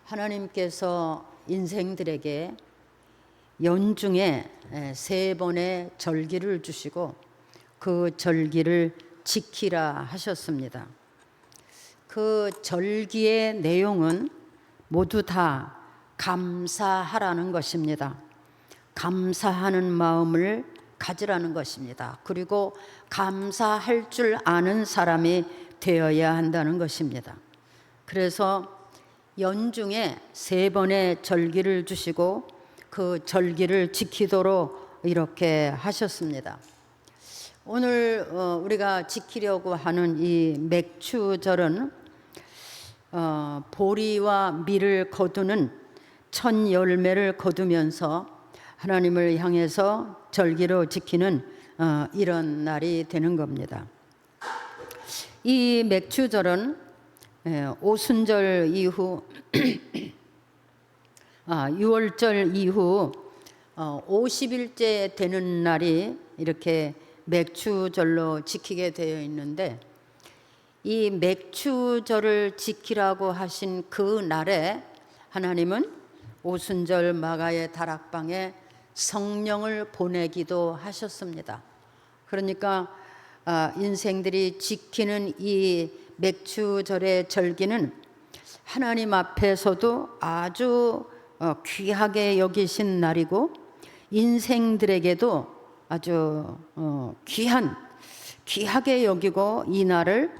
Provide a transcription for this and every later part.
하나님께서 인생들에게 연중에 3번의 절기를 주시고 그 절기를 지키라 하셨습니다. 그 절기의 내용은 모두 다 감사하라는 것입니다. 감사하는 마음을 가지라는 것입니다. 그리고 감사할 줄 아는 사람이 되어야 한다는 것입니다. 그래서 연중에 3번의 절기를 주시고 그 절기를 지키도록 이렇게 하셨습니다. 오늘 우리가 지키려고 하는 이 맥추절은 보리와 밀을 거두는 첫 열매를 거두면서 하나님을 향해서 절기로 지키는 이런 날이 되는 겁니다. 이 맥추절은 오순절 이후 6월절 이후 50일째 되는 날이 이렇게 맥추절로 지키게 되어 있는데, 이 맥추절을 지키라고 하신 그 날에 하나님은 오순절 마가의 다락방에 성령을 보내기도 하셨습니다. 그러니까 인생들이 지키는 이 맥추절의 절기는 하나님 앞에서도 아주 귀하게 여기신 날이고, 인생들에게도 아주 귀하게 여기고, 이 날을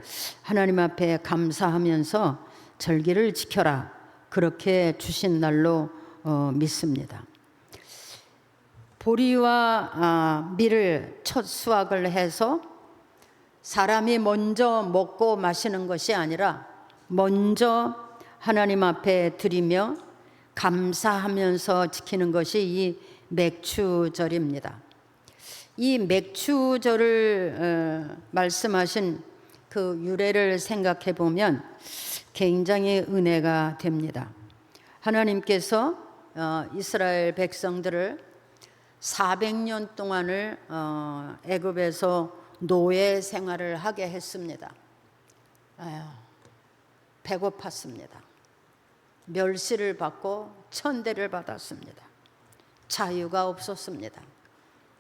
하나님 앞에 감사하면서 절기를 지켜라, 그렇게 주신 날로 믿습니다. 보리와 밀을 첫 수확을 해서 사람이 먼저 먹고 마시는 것이 아니라 먼저 하나님 앞에 드리며 감사하면서 지키는 것이 이 맥추절입니다. 이 맥추절을 말씀하신 그 유래를 생각해 보면 굉장히 은혜가 됩니다. 하나님께서 이스라엘 백성들을 400년 동안을 애굽에서 노예 생활을 하게 했습니다. 배고팠습니다. 멸시를 받고 천대를 받았습니다. 자유가 없었습니다.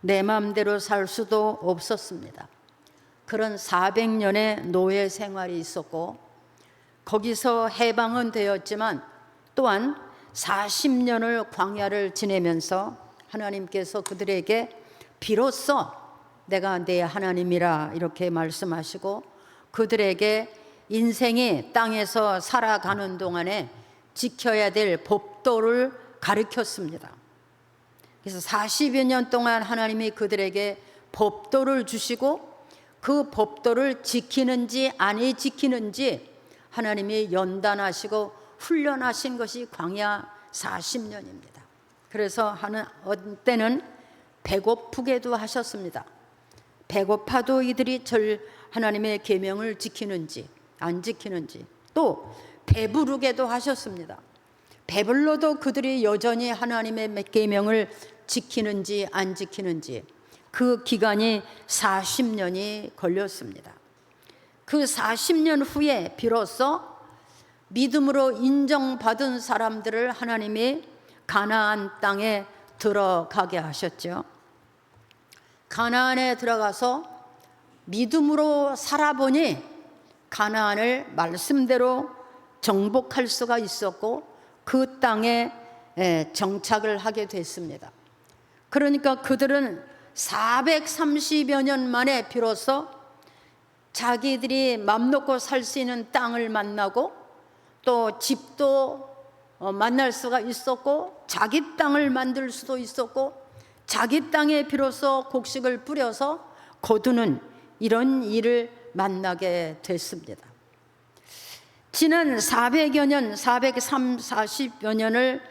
내 마음대로 살 수도 없었습니다. 그런 400년의 노예 생활이 있었고, 거기서 해방은 되었지만 또한 40년을 광야를 지내면서 하나님께서 그들에게 비로소 내가 내 하나님이라 이렇게 말씀하시고, 그들에게 인생이 땅에서 살아가는 동안에 지켜야 될 법도를 가르쳤습니다. 그래서 40여 년 동안 하나님이 그들에게 법도를 주시고, 그 법도를 지키는지 아니 지키는지 하나님이 연단하시고 훈련하신 것이 광야 40년입니다. 그래서 때는 배고프게도 하셨습니다. 배고파도 이들이 하나님의 계명을 지키는지 안 지키는지, 또 배부르게도 하셨습니다. 배불러도 그들이 여전히 하나님의 계명을 지키는지 안 지키는지, 그 기간이 40년이 걸렸습니다. 그 40년 후에 비로소 믿음으로 인정받은 사람들을 하나님이 가나안 땅에 들어가게 하셨죠. 가나안에 들어가서 믿음으로 살아보니 가나안을 말씀대로 정복할 수가 있었고, 그 땅에 정착을 하게 됐습니다. 그러니까 그들은 430여 년 만에 비로소 자기들이 맘 놓고 살 수 있는 땅을 만나고, 또 집도 만날 수가 있었고, 자기 땅을 만들 수도 있었고, 자기 땅에 비로소 곡식을 뿌려서 거두는 이런 일을 만나게 됐습니다. 지난 400여 년, 440여 년을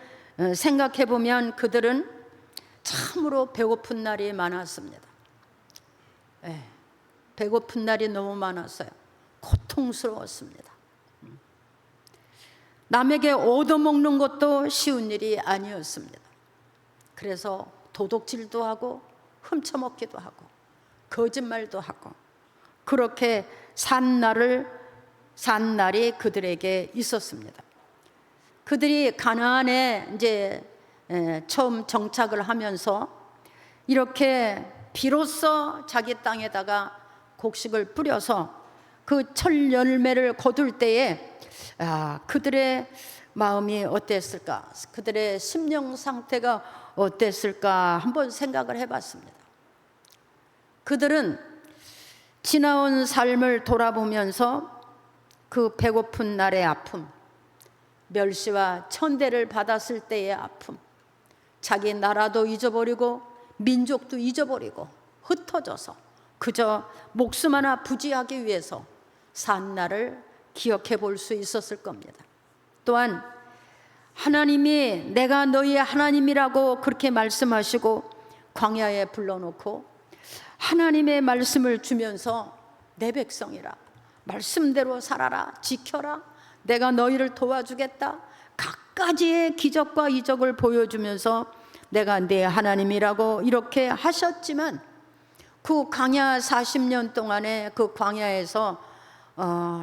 생각해 보면 그들은 참으로 배고픈 날이 많았습니다. 배고픈 날이 너무 많았어요. 고통스러웠습니다. 남에게 얻어먹는 것도 쉬운 일이 아니었습니다. 그래서 도둑질도 하고 훔쳐먹기도 하고 거짓말도 하고 그렇게 산 날이 그들에게 있었습니다. 그 그들이 가나안에 이제 처음 정착을 하면서 이렇게 비로소 자기 땅에다가 곡식을 뿌려서 그 철 열매를 거둘 때에 그들의 마음이 어땠을까? 그들의 심령 상태가 어땠을까? 한번 생각을 해봤습니다. 그들은 지나온 삶을 돌아보면서 그 배고픈 날의 아픔, 멸시와 천대를 받았을 때의 아픔, 자기 나라도 잊어버리고 민족도 잊어버리고 흩어져서 그저 목숨 하나 부지하기 위해서 산 날을 기억해 볼 수 있었을 겁니다. 또한 하나님이 내가 너희의 하나님이라고 그렇게 말씀하시고 광야에 불러놓고 하나님의 말씀을 주면서 내 백성이라 말씀대로 살아라, 지켜라, 내가 너희를 도와주겠다, 갖가지의 기적과 이적을 보여주면서 내가 내 하나님이라고 이렇게 하셨지만 그 광야 40년 동안에 그 광야에서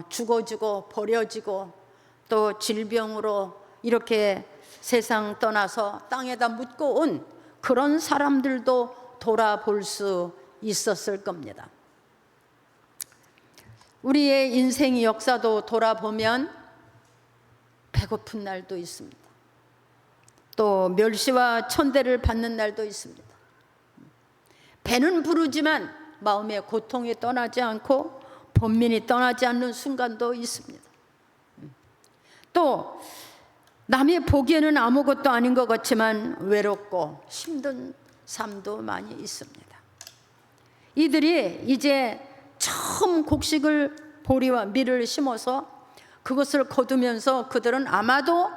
죽어지고 버려지고 또 질병으로 이렇게 세상 떠나서 땅에다 묻고 온 그런 사람들도 돌아볼 수 있었을 겁니다. 우리의 인생 역사도 돌아보면 배고픈 날도 있습니다. 또 멸시와 천대를 받는 날도 있습니다. 배는 부르지만 마음의 고통이 떠나지 않고 번민이 떠나지 않는 순간도 있습니다. 또 남이 보기에는 아무것도 아닌 것 같지만 외롭고 힘든 삶도 많이 있습니다. 이들이 이제 처음 곡식을 보리와 밀을 심어서 그것을 거두면서 그들은 아마도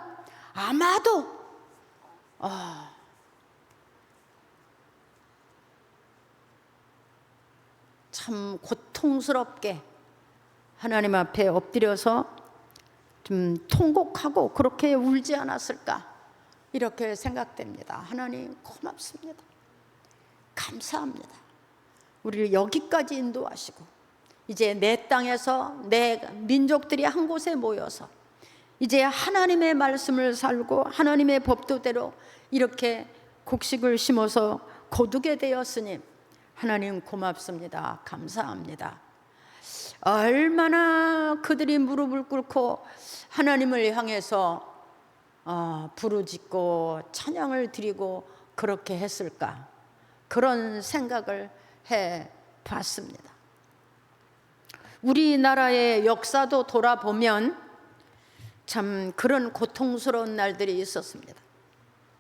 참 고통스럽게 하나님 앞에 엎드려서 좀 통곡하고 그렇게 울지 않았을까 이렇게 생각됩니다. 하나님 고맙습니다. 감사합니다. 우리를 여기까지 인도하시고 이제 내 땅에서 내 민족들이 한 곳에 모여서 이제 하나님의 말씀을 살고 하나님의 법도대로 이렇게 곡식을 심어서 거두게 되었으니 하나님 고맙습니다. 감사합니다. 얼마나 그들이 무릎을 꿇고 하나님을 향해서 부르짖고 찬양을 드리고 그렇게 했을까, 그런 생각을 해 봤습니다. 우리나라의 역사도 돌아보면 참 그런 고통스러운 날들이 있었습니다.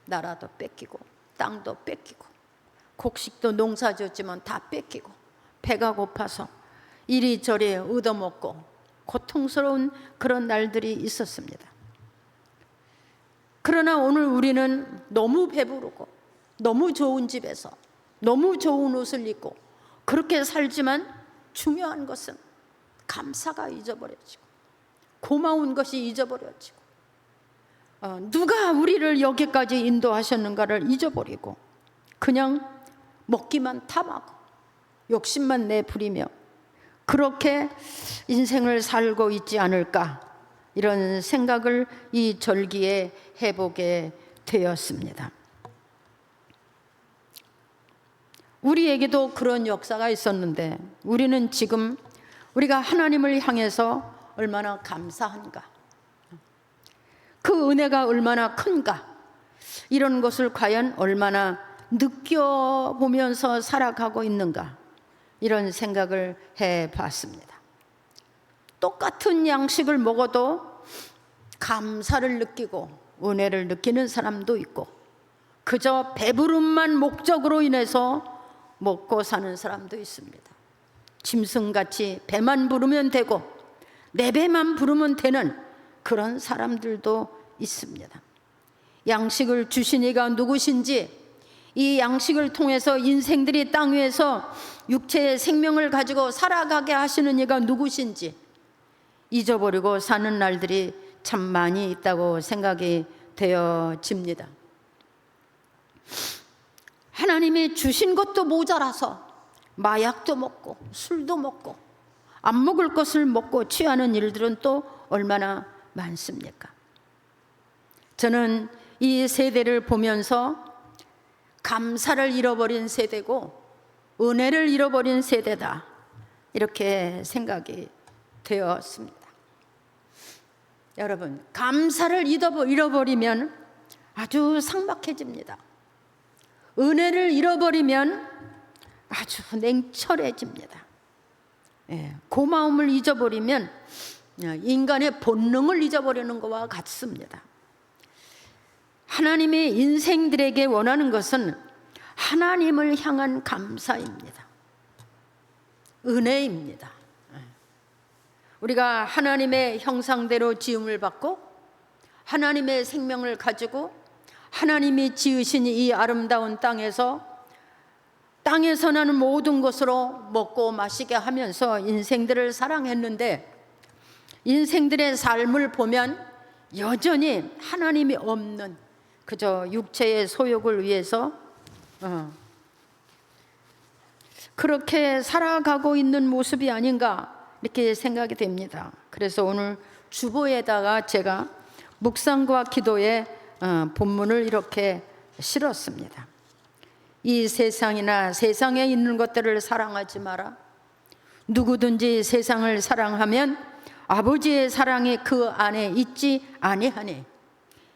나라도 뺏기고 땅도 뺏기고 곡식도 농사졌지만 다 뺏기고 배가 고파서 이리저리 얻어먹고 고통스러운 그런 날들이 있었습니다. 그러나 오늘 우리는 너무 배부르고 너무 좋은 집에서 너무 좋은 옷을 입고 그렇게 살지만 중요한 것은 감사가 잊어버려지고 고마운 것이 잊어버려지고 누가 우리를 여기까지 인도하셨는가를 잊어버리고 그냥 먹기만 탐하고 욕심만 내부리며 그렇게 인생을 살고 있지 않을까, 이런 생각을 이 절기에 해보게 되었습니다. 우리에게도 그런 역사가 있었는데 우리는 지금 우리가 하나님을 향해서 얼마나 감사한가, 그 은혜가 얼마나 큰가, 이런 것을 과연 얼마나 느껴보면서 살아가고 있는가, 이런 생각을 해봤습니다. 똑같은 양식을 먹어도 감사를 느끼고 은혜를 느끼는 사람도 있고 그저 배부름만 목적으로 인해서 먹고 사는 사람도 있습니다. 짐승같이 배만 부르면 되고 내 배만 부르면 되는 그런 사람들도 있습니다. 양식을 주신 이가 누구신지, 이 양식을 통해서 인생들이 땅 위에서 육체의 생명을 가지고 살아가게 하시는 이가 누구신지 잊어버리고 사는 날들이 참 많이 있다고 생각이 되어집니다. 하나님이 주신 것도 모자라서 마약도 먹고 술도 먹고 안 먹을 것을 먹고 취하는 일들은 또 얼마나 많습니까? 저는 이 세대를 보면서 감사를 잃어버린 세대고 은혜를 잃어버린 세대다, 이렇게 생각이 되었습니다. 여러분, 감사를 잃어버리면 아주 삭막해집니다. 은혜를 잃어버리면 아주 냉철해집니다. 고마움을 잊어버리면 인간의 본능을 잊어버리는 것과 같습니다. 하나님의 인생들에게 원하는 것은 하나님을 향한 감사입니다. 은혜입니다. 우리가 하나님의 형상대로 지음을 받고 하나님의 생명을 가지고 하나님이 지으신 이 아름다운 땅에서 나는 모든 것으로 먹고 마시게 하면서 인생들을 사랑했는데, 인생들의 삶을 보면 여전히 하나님이 없는, 그저 육체의 소욕을 위해서 그렇게 살아가고 있는 모습이 아닌가, 이렇게 생각이 됩니다. 그래서 오늘 주보에다가 제가 묵상과 기도의 본문을 이렇게 실었습니다. 이 세상이나 세상에 있는 것들을 사랑하지 마라. 누구든지 세상을 사랑하면 아버지의 사랑이 그 안에 있지 아니하니.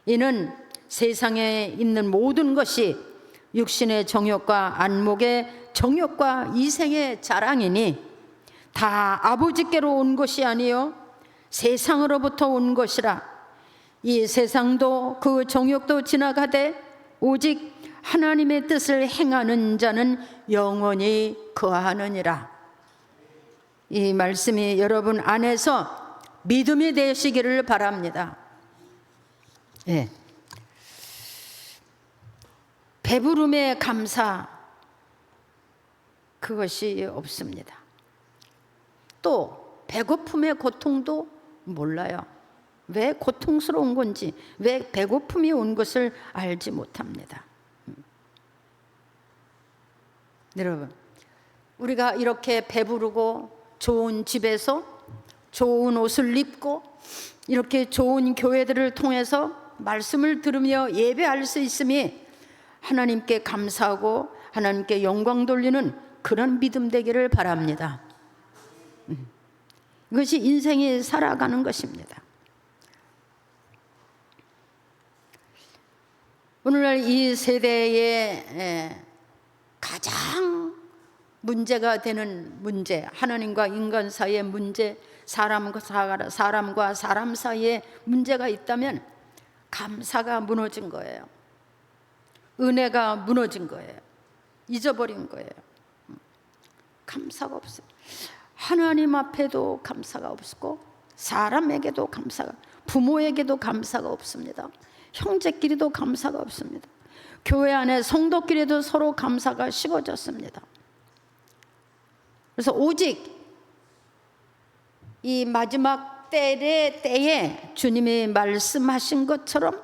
이는 세상에 있는 모든 것이 육신의 정욕과 안목의 정욕과 이생의 자랑이니 다 아버지께로 온 것이 아니요 세상으로부터 온 것이라. 이 세상도 그 정욕도 지나가되 오직 하나님의 뜻을 행하는 자는 영원히 거하느니라. 이 말씀이 여러분 안에서 믿음이 되시기를 바랍니다. 배부름의 감사, 그것이 없습니다. 또 배고픔의 고통도 몰라요. 왜 고통스러운 건지, 왜 배고픔이 온 것을 알지 못합니다. 여러분, 우리가 이렇게 배부르고 좋은 집에서 좋은 옷을 입고 이렇게 좋은 교회들을 통해서 말씀을 들으며 예배할 수 있음이 하나님께 감사하고 하나님께 영광 돌리는 그런 믿음 되기를 바랍니다. 이것이 인생이 살아가는 것입니다. 오늘날 이 세대의 가장 문제가 되는 문제, 하나님과 인간 사이의 문제, 사람과 사람 사이에 문제가 있다면 감사가 무너진 거예요. 은혜가 무너진 거예요. 잊어버린 거예요. 감사가 없어요. 하나님 앞에도 감사가 없고 사람에게도 감사가, 부모에게도 감사가 없습니다. 형제끼리도 감사가 없습니다. 교회 안에 성도끼리도 서로 감사가 식어졌습니다. 그래서 오직 이 마지막 때에 주님이 말씀하신 것처럼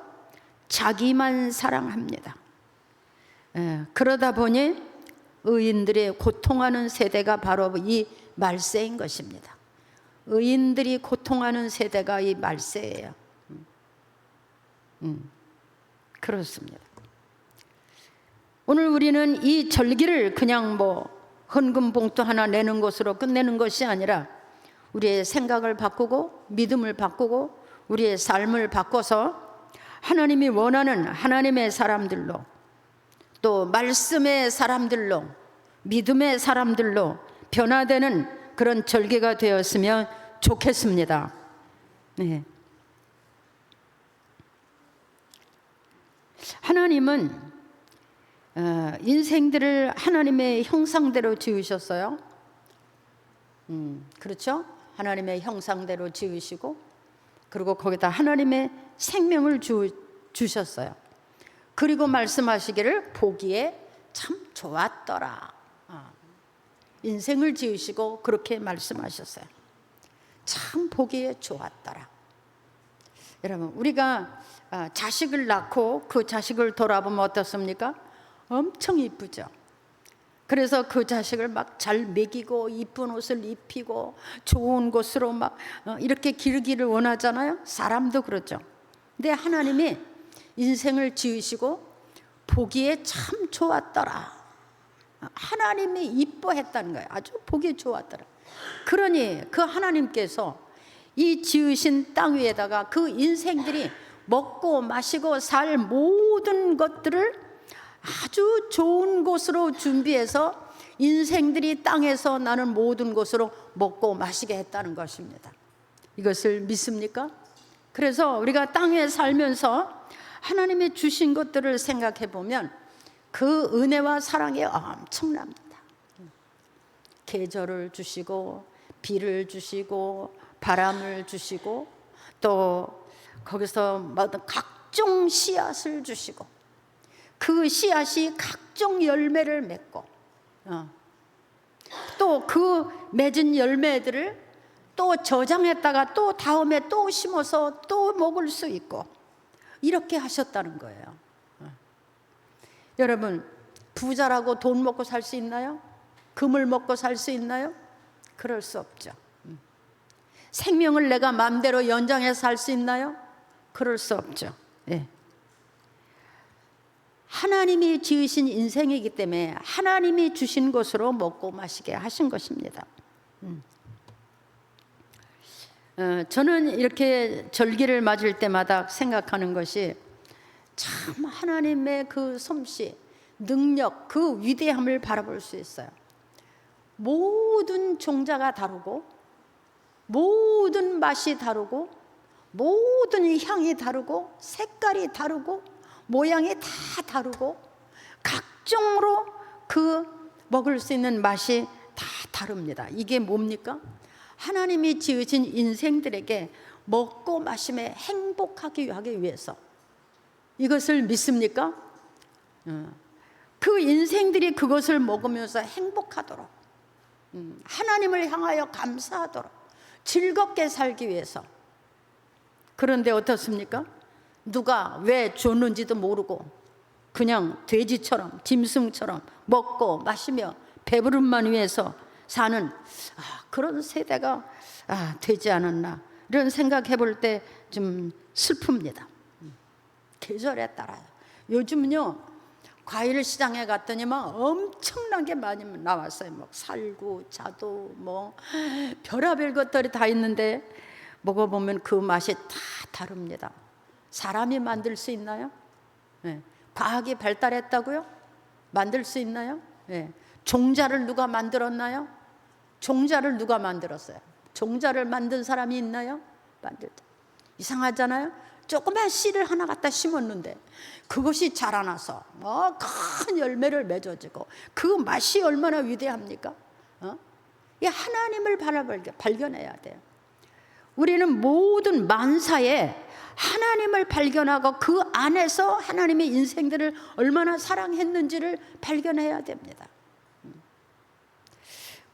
자기만 사랑합니다. 그러다 보니 의인들이 고통하는 세대가 바로 이 말세인 것입니다. 의인들이 고통하는 세대가 이 말세예요. 그렇습니다. 오늘 우리는 이 절기를 그냥 헌금 봉투 하나 내는 것으로 끝내는 것이 아니라 우리의 생각을 바꾸고 믿음을 바꾸고 우리의 삶을 바꿔서 하나님이 원하는 하나님의 사람들로, 또 말씀의 사람들로, 믿음의 사람들로 변화되는 그런 절기가 되었으면 좋겠습니다. 하나님은 인생들을 하나님의 형상대로 지으셨어요. 그렇죠? 하나님의 형상대로 지으시고, 그리고 거기다 하나님의 생명을 주셨어요. 그리고 말씀하시기를 보기에 참 좋았더라. 인생을 지으시고 그렇게 말씀하셨어요. 참 보기에 좋았더라. 여러분, 우리가 자식을 낳고 그 자식을 돌아보면 어떻습니까? 엄청 이쁘죠. 그래서 그 자식을 막 잘 먹이고 이쁜 옷을 입히고 좋은 곳으로 막 이렇게 기르기를 원하잖아요. 사람도 그렇죠. 근데 하나님이 인생을 지으시고 보기에 참 좋았더라. 하나님이 이뻐했다는 거예요. 아주 보기 좋았더라. 그러니 그 하나님께서 이 지으신 땅 위에다가 그 인생들이 먹고 마시고 살 모든 것들을 아주 좋은 곳으로 준비해서 인생들이 땅에서 나는 모든 곳으로 먹고 마시게 했다는 것입니다. 이것을 믿습니까? 그래서 우리가 땅에 살면서 하나님이 주신 것들을 생각해 보면 그 은혜와 사랑이 엄청납니다. 계절을 주시고 비를 주시고 바람을 주시고 또 거기서 각종 씨앗을 주시고 그 씨앗이 각종 열매를 맺고 또 그 맺은 열매들을 또 저장했다가 또 다음에 또 심어서 또 먹을 수 있고 이렇게 하셨다는 거예요. 여러분, 부자라고 돈 먹고 살 수 있나요? 금을 먹고 살 수 있나요? 그럴 수 없죠. 생명을 내가 마음대로 연장해서 살 수 있나요? 그럴 수 없죠. 네. 하나님이 지으신 인생이기 때문에 하나님이 주신 것으로 먹고 마시게 하신 것입니다. 저는 이렇게 절기를 맞을 때마다 생각하는 것이 참 하나님의 그 솜씨, 능력, 그 위대함을 바라볼 수 있어요. 모든 종자가 다르고 모든 맛이 다르고 모든 향이 다르고 색깔이 다르고 모양이 다 다르고 각종으로 그 먹을 수 있는 맛이 다 다릅니다. 이게 뭡니까? 하나님이 지으신 인생들에게 먹고 마시며 행복하게 하기 위해서. 이것을 믿습니까? 그 인생들이 그것을 먹으면서 행복하도록, 하나님을 향하여 감사하도록 즐겁게 살기 위해서. 그런데 어떻습니까? 누가 왜 줬는지도 모르고 그냥 돼지처럼 짐승처럼 먹고 마시며 배부름만 위해서 사는 그런 세대가 되지 않았나, 이런 생각해 볼 때 좀 슬픕니다. 계절에 따라요. 요즘은요, 과일 시장에 갔더니 막 엄청나게 많이 나왔어요. 막 살구, 자두, 뭐 별의별 것들이 다 있는데 먹어보면 그 맛이 다 다릅니다. 사람이 만들 수 있나요? 네. 과학이 발달했다고요? 만들 수 있나요? 네. 종자를 누가 만들었나요? 종자를 누가 만들었어요? 종자를 만든 사람이 있나요? 만들다. 이상하잖아요? 조그만 씨를 하나 갖다 심었는데 그것이 자라나서 큰 열매를 맺어지고 그 맛이 얼마나 위대합니까? 이 하나님을 발견해야 돼요. 우리는 모든 만사에 하나님을 발견하고 그 안에서 하나님의 인생들을 얼마나 사랑했는지를 발견해야 됩니다.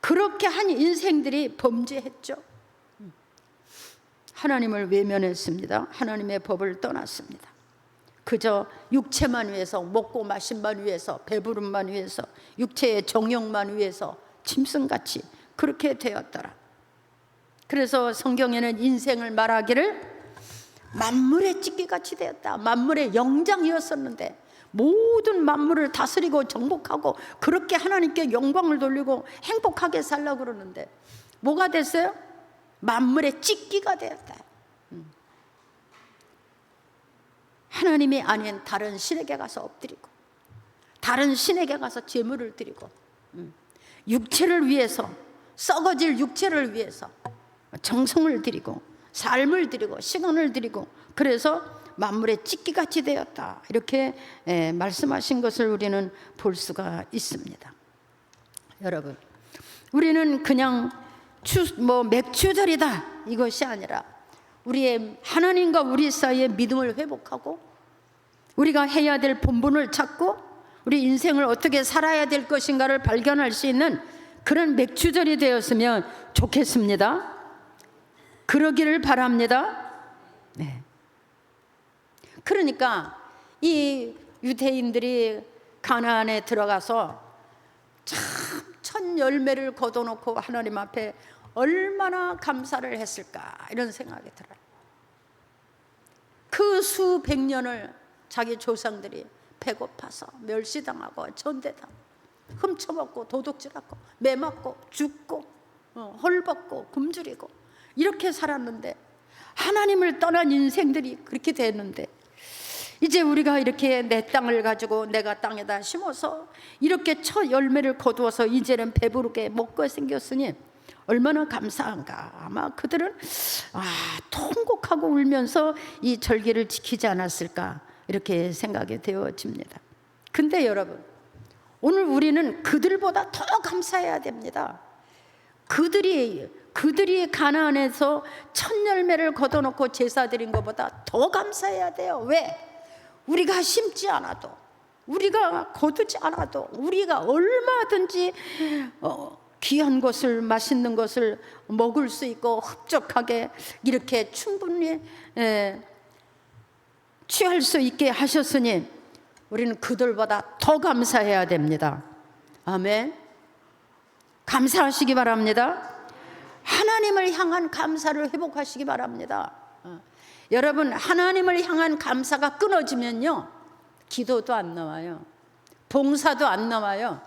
그렇게 한 인생들이 범죄했죠. 하나님을 외면했습니다. 하나님의 법을 떠났습니다. 그저 육체만 위해서, 먹고 마심만 위해서, 배부름만 위해서, 육체의 정욕만 위해서 짐승같이 그렇게 되었더라. 그래서 성경에는 인생을 말하기를 만물의 찢기같이 되었다. 만물의 영장이었었는데 모든 만물을 다스리고 정복하고 그렇게 하나님께 영광을 돌리고 행복하게 살려고 그러는데 뭐가 됐어요? 만물의 찢기가 되었다. 하나님이 아닌 다른 신에게 가서 엎드리고 다른 신에게 가서 제물을 드리고 육체를 위해서, 썩어질 육체를 위해서 정성을 드리고 삶을 드리고 시간을 드리고, 그래서 만물의 찢기같이 되었다, 이렇게 말씀하신 것을 우리는 볼 수가 있습니다. 여러분, 우리는 그냥 맥주절이다 이것이 아니라 우리의 하나님과 우리 사이의 믿음을 회복하고 우리가 해야 될 본분을 찾고 우리 인생을 어떻게 살아야 될 것인가를 발견할 수 있는 그런 맥주절이 되었으면 좋겠습니다. 그러기를 바랍니다. 네. 그러니까 이 유대인들이 가나안에 들어가서 참 첫 열매를 거둬놓고 하나님 앞에 얼마나 감사를 했을까, 이런 생각이 들어요. 그 수백 년을 자기 조상들이 배고파서 멸시당하고 전대당하고 훔쳐먹고 도둑질하고 매맞고 죽고 헐벗고 굶주리고 이렇게 살았는데, 하나님을 떠난 인생들이 그렇게 됐는데, 이제 우리가 이렇게 내 땅을 가지고 내가 땅에다 심어서 이렇게 첫 열매를 거두어서 이제는 배부르게 먹고 생겼으니 얼마나 감사한가. 아마 그들은 통곡하고 울면서 이 절기를 지키지 않았을까, 이렇게 생각이 되어집니다. 근데 여러분, 오늘 우리는 그들보다 더 감사해야 됩니다. 그들이 가나안에서 첫 열매를 걷어놓고 제사 드린 것보다 더 감사해야 돼요. 왜? 우리가 심지 않아도, 우리가 거두지 않아도, 우리가 얼마든지 귀한 것을, 맛있는 것을 먹을 수 있고 흡족하게 이렇게 충분히 취할 수 있게 하셨으니 우리는 그들보다 더 감사해야 됩니다. 아멘. 감사하시기 바랍니다. 하나님을 향한 감사를 회복하시기 바랍니다. 여러분, 하나님을 향한 감사가 끊어지면요, 기도도 안 나와요, 봉사도 안 나와요,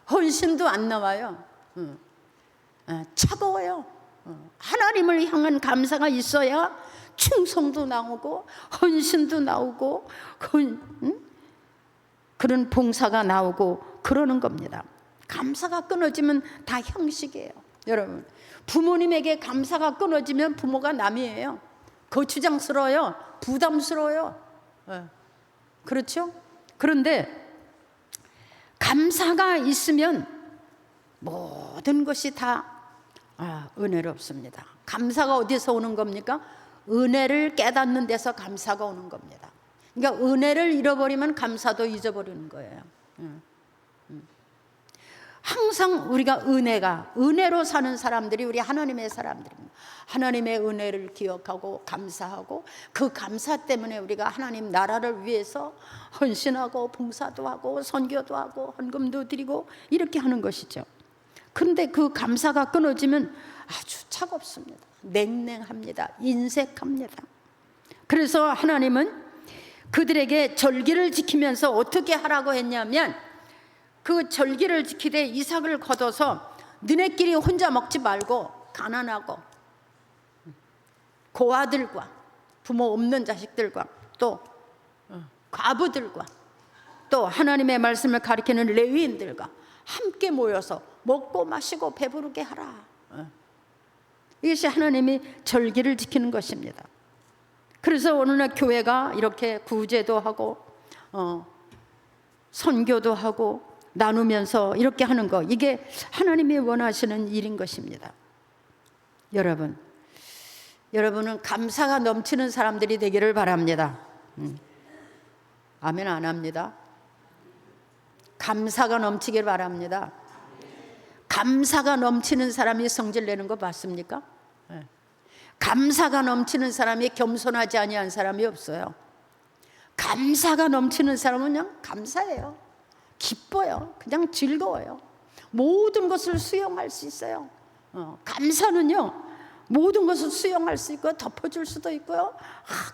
헌신도 안 나와요. 차가워요. 하나님을 향한 감사가 있어야 충성도 나오고 헌신도 나오고 그런 봉사가 나오고 그러는 겁니다. 감사가 끊어지면 다 형식이에요. 여러분, 부모님에게 감사가 끊어지면 부모가 남이에요. 거추장스러워요. 부담스러워요. 그렇죠? 그런데 감사가 있으면 모든 것이 다 은혜롭습니다. 감사가 어디서 오는 겁니까? 은혜를 깨닫는 데서 감사가 오는 겁니다. 그러니까 은혜를 잃어버리면 감사도 잊어버리는 거예요. 항상 우리가 은혜로 사는 사람들이 우리 하나님의 사람들입니다. 하나님의 은혜를 기억하고 감사하고, 그 감사 때문에 우리가 하나님 나라를 위해서 헌신하고 봉사도 하고 선교도 하고 헌금도 드리고 이렇게 하는 것이죠. 그런데 그 감사가 끊어지면 아주 차갑습니다. 냉랭합니다. 인색합니다. 그래서 하나님은 그들에게 절기를 지키면서 어떻게 하라고 했냐면, 그 절기를 지키되 이삭을 거둬서 너네끼리 혼자 먹지 말고 가난하고 고아들과 부모 없는 자식들과 또 과부들과 또 하나님의 말씀을 가리키는 레위인들과 함께 모여서 먹고 마시고 배부르게 하라. 이것이 하나님이 절기를 지키는 것입니다. 그래서 오늘날 교회가 이렇게 구제도 하고 선교도 하고 나누면서 이렇게 하는 거, 이게 하나님이 원하시는 일인 것입니다. 여러분은 감사가 넘치는 사람들이 되기를 바랍니다. 아멘 안 합니다. 감사가 넘치길 바랍니다. 감사가 넘치는 사람이 성질 내는 거 봤습니까? 감사가 넘치는 사람이 겸손하지 아니한 사람이 없어요. 감사가 넘치는 사람은 그냥 감사해요. 기뻐요. 그냥 즐거워요. 모든 것을 수용할 수 있어요. 감사는요, 모든 것을 수용할 수 있고 덮어줄 수도 있고요.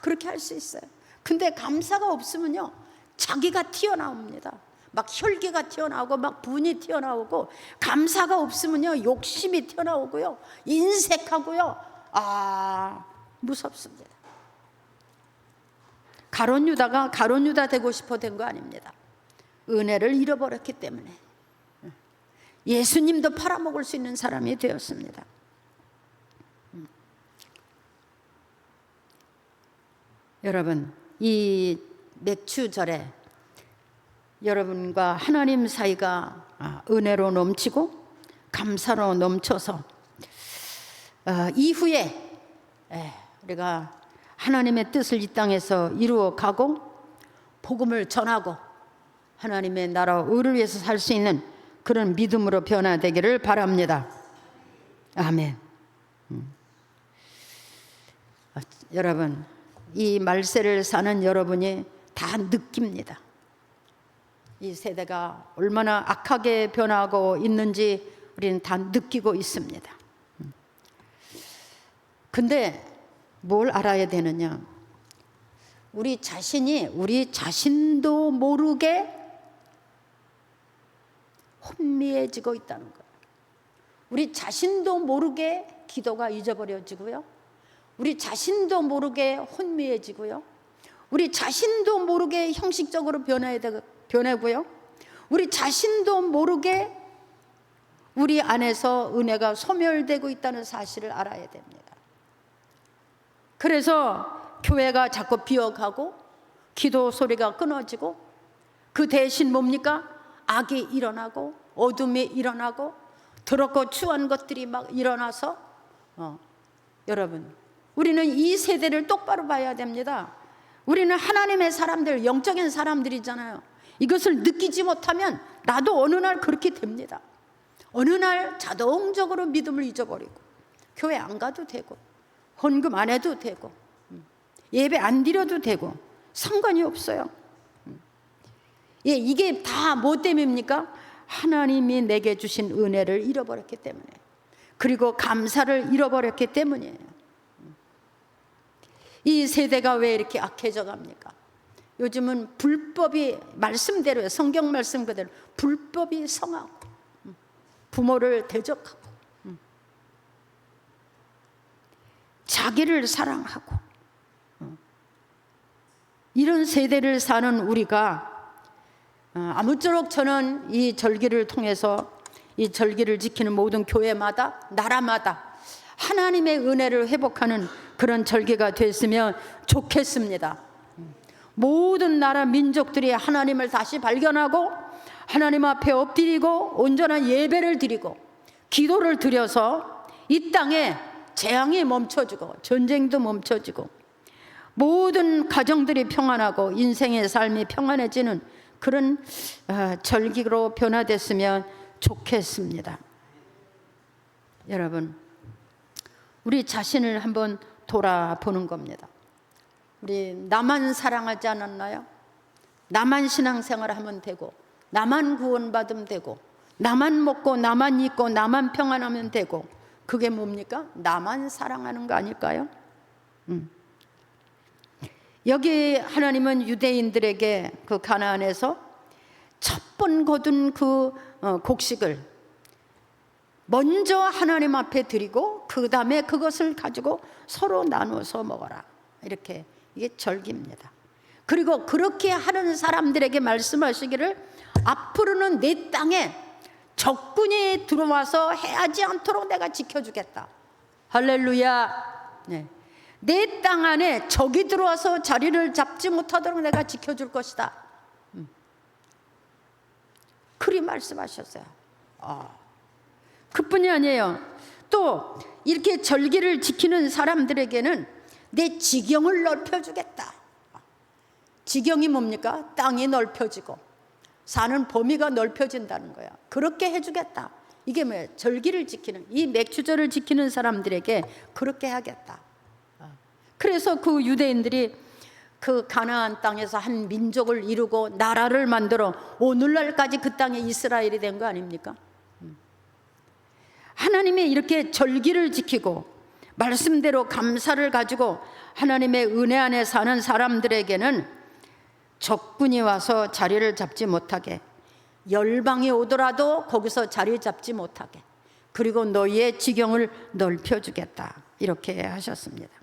그렇게 할 수 있어요. 근데 감사가 없으면요, 자기가 튀어나옵니다. 막 혈기가 튀어나오고 막 분이 튀어나오고, 감사가 없으면요 욕심이 튀어나오고요, 인색하고요, 무섭습니다. 가룟 유다가 되고 싶어 된 거 아닙니다. 은혜를 잃어버렸기 때문에 예수님도 팔아먹을 수 있는 사람이 되었습니다. 여러분, 이 맥추절에 여러분과 하나님 사이가 은혜로 넘치고 감사로 넘쳐서 이후에 우리가 하나님의 뜻을 이 땅에서 이루어가고 복음을 전하고 하나님의 나라 의를 위해서 살 수 있는 그런 믿음으로 변화되기를 바랍니다. 아멘. 여러분, 이 말세를 사는 여러분이 다 느낍니다. 이 세대가 얼마나 악하게 변하고 있는지 우리는 다 느끼고 있습니다. 근데 뭘 알아야 되느냐? 우리 자신이 우리 자신도 모르게 혼미해지고 있다는 거예요. 우리 자신도 모르게 기도가 잊어버려지고요. 우리 자신도 모르게 혼미해지고요. 우리 자신도 모르게 형식적으로 변하고요. 우리 자신도 모르게 우리 안에서 은혜가 소멸되고 있다는 사실을 알아야 됩니다. 그래서 교회가 자꾸 비어가고 기도 소리가 끊어지고 그 대신 뭡니까? 악이 일어나고 어둠이 일어나고 더럽고 추한 것들이 막 일어나서 여러분, 우리는 이 세대를 똑바로 봐야 됩니다. 우리는 하나님의 사람들, 영적인 사람들이잖아요. 이것을 느끼지 못하면 나도 어느 날 그렇게 됩니다. 어느 날 자동적으로 믿음을 잊어버리고 교회 안 가도 되고 헌금 안 해도 되고 예배 안 드려도 되고 상관이 없어요. 예, 이게 다 뭐 때문입니까? 하나님이 내게 주신 은혜를 잃어버렸기 때문에, 그리고 감사를 잃어버렸기 때문이에요. 이 세대가 왜 이렇게 악해져 갑니까? 요즘은 불법이 말씀대로요. 성경 말씀 그대로 불법이 성하고 부모를 대적하고 자기를 사랑하고 이런 세대를 사는 우리가 아무쪼록 저는 이 절기를 통해서 이 절기를 지키는 모든 교회마다 나라마다 하나님의 은혜를 회복하는 그런 절기가 됐으면 좋겠습니다. 모든 나라 민족들이 하나님을 다시 발견하고 하나님 앞에 엎드리고 온전한 예배를 드리고 기도를 드려서 이 땅에 재앙이 멈춰지고 전쟁도 멈춰지고 모든 가정들이 평안하고 인생의 삶이 평안해지는 그런 절기로 변화됐으면 좋겠습니다. 여러분, 우리 자신을 한번 돌아보는 겁니다. 우리 나만 사랑하지 않았나요? 나만 신앙생활 하면 되고 나만 구원받으면 되고 나만 먹고 나만 입고 나만 평안하면 되고, 그게 뭡니까? 나만 사랑하는 거 아닐까요? 여기 하나님은 유대인들에게 그 가나안에서 첫 번 거둔 그 곡식을 먼저 하나님 앞에 드리고 그 다음에 그것을 가지고 서로 나눠서 먹어라, 이렇게, 이게 절기입니다. 그리고 그렇게 하는 사람들에게 말씀하시기를 앞으로는 내 땅에 적군이 들어와서 해하지 않도록 내가 지켜주겠다. 할렐루야. 네. 내 땅 안에 적이 들어와서 자리를 잡지 못하도록 내가 지켜줄 것이다. 그리 말씀하셨어요. 그뿐이 아니에요. 또 이렇게 절기를 지키는 사람들에게는 내 지경을 넓혀주겠다. 지경이 뭡니까? 땅이 넓혀지고 사는 범위가 넓혀진다는 거야. 그렇게 해주겠다. 이게 뭐예요? 절기를 지키는, 이 맥주절을 지키는 사람들에게 그렇게 하겠다. 그래서 그 유대인들이 그 가나안 땅에서 한 민족을 이루고 나라를 만들어 오늘날까지 그 땅에 이스라엘이 된 거 아닙니까? 하나님이 이렇게 절기를 지키고 말씀대로 감사를 가지고 하나님의 은혜 안에 사는 사람들에게는 적군이 와서 자리를 잡지 못하게, 열방이 오더라도 거기서 자리 잡지 못하게, 그리고 너희의 지경을 넓혀주겠다, 이렇게 하셨습니다.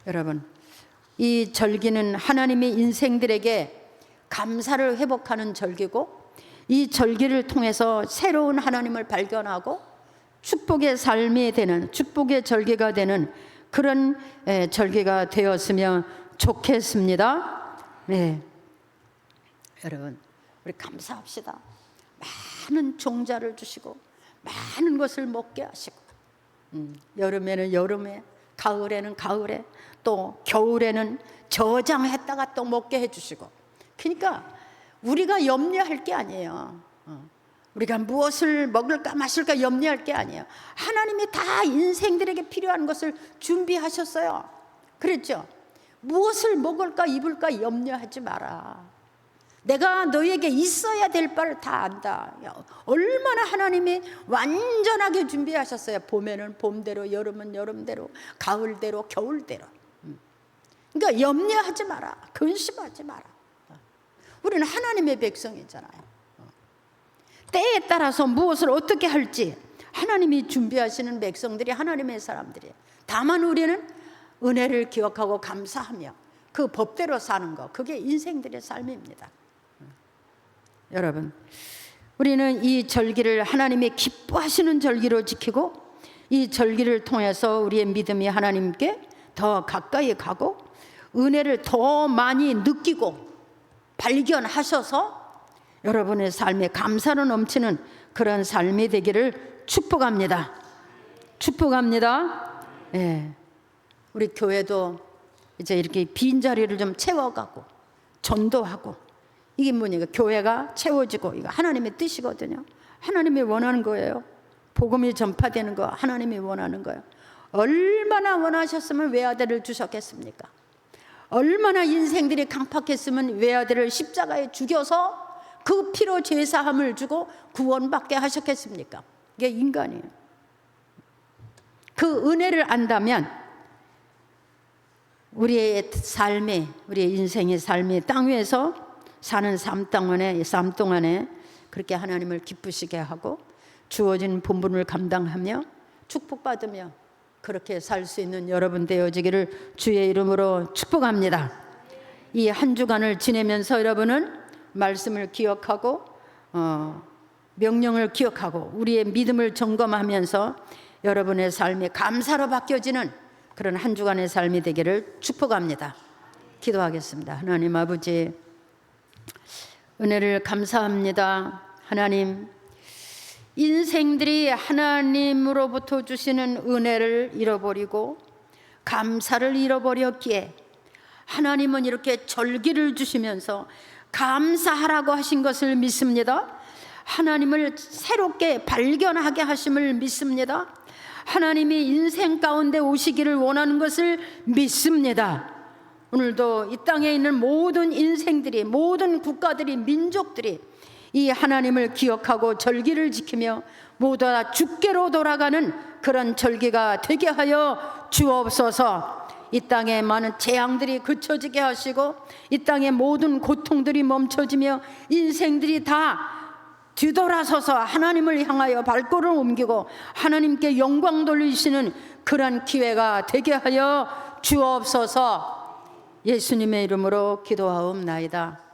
여러분, 이 절기는 하나님이 인생들에게 감사를 회복하는 절기고, 이 절기를 통해서 새로운 하나님을 발견하고 축복의 삶이 되는, 축복의 절기가 되는 그런 절기가 되었으면 좋겠습니다. 네. 여러분, 우리 감사합시다. 많은 종자를 주시고 많은 것을 먹게 하시고, 여름에는 여름에, 가을에는 가을에, 또 겨울에는 저장했다가 또 먹게 해주시고, 그러니까 우리가 염려할 게 아니에요. 우리가 무엇을 먹을까 마실까 염려할 게 아니에요. 하나님이 다 인생들에게 필요한 것을 준비하셨어요. 그랬죠? 무엇을 먹을까 입을까 염려하지 마라. 내가 너에게 있어야 될 바를 다 안다. 얼마나 하나님이 완전하게 준비하셨어요. 봄에는 봄대로, 여름은 여름대로, 가을대로, 겨울대로. 그러니까 염려하지 마라, 근심하지 마라. 우리는 하나님의 백성이잖아요. 때에 따라서 무엇을 어떻게 할지 하나님이 준비하시는 백성들이 하나님의 사람들이에요. 다만 우리는 은혜를 기억하고 감사하며 그 법대로 사는 것, 그게 인생들의 삶입니다. 여러분, 우리는 이 절기를 하나님이 기뻐하시는 절기로 지키고 이 절기를 통해서 우리의 믿음이 하나님께 더 가까이 가고 은혜를 더 많이 느끼고 발견하셔서 여러분의 삶에 감사로 넘치는 그런 삶이 되기를 축복합니다. 축복합니다. 예. 우리 교회도 이제 이렇게 빈자리를 좀 채워가고 전도하고, 이게 뭐냐면 교회가 채워지고, 이거 하나님의 뜻이거든요. 하나님이 원하는 거예요. 복음이 전파되는 거 하나님이 원하는 거예요. 얼마나 원하셨으면 외아들을 주셨겠습니까? 얼마나 인생들이 강팍했으면 외아들을 십자가에 죽여서 그 피로 죄사함을 주고 구원받게 하셨겠습니까? 이게 인간이에요. 그 은혜를 안다면 우리의 삶이, 우리의 인생의 삶이 땅 위에서 사는 삶 동안에 그렇게 하나님을 기쁘시게 하고 주어진 본분을 감당하며 축복받으며 그렇게 살 수 있는 여러분 되어지기를 주의 이름으로 축복합니다. 이 한 주간을 지내면서 여러분은 말씀을 기억하고 명령을 기억하고 우리의 믿음을 점검하면서 여러분의 삶이 감사로 바뀌어지는 그런 한 주간의 삶이 되기를 축복합니다. 기도하겠습니다. 하나님 아버지, 은혜를 감사합니다. 하나님, 인생들이 하나님으로부터 주시는 은혜를 잃어버리고 감사를 잃어버렸기에 하나님은 이렇게 절기를 주시면서 감사하라고 하신 것을 믿습니다. 하나님을 새롭게 발견하게 하심을 믿습니다. 하나님이 인생 가운데 오시기를 원하는 것을 믿습니다. 오늘도 이 땅에 있는 모든 인생들이, 모든 국가들이, 민족들이 이 하나님을 기억하고 절기를 지키며 모두 다 주께로 돌아가는 그런 절기가 되게 하여 주옵소서. 이 땅에 많은 재앙들이 그쳐지게 하시고 이 땅의 모든 고통들이 멈춰지며 인생들이 다 뒤돌아서서 하나님을 향하여 발걸음을 옮기고 하나님께 영광 돌리시는 그런 기회가 되게 하여 주옵소서. 예수님의 이름으로 기도하옵나이다.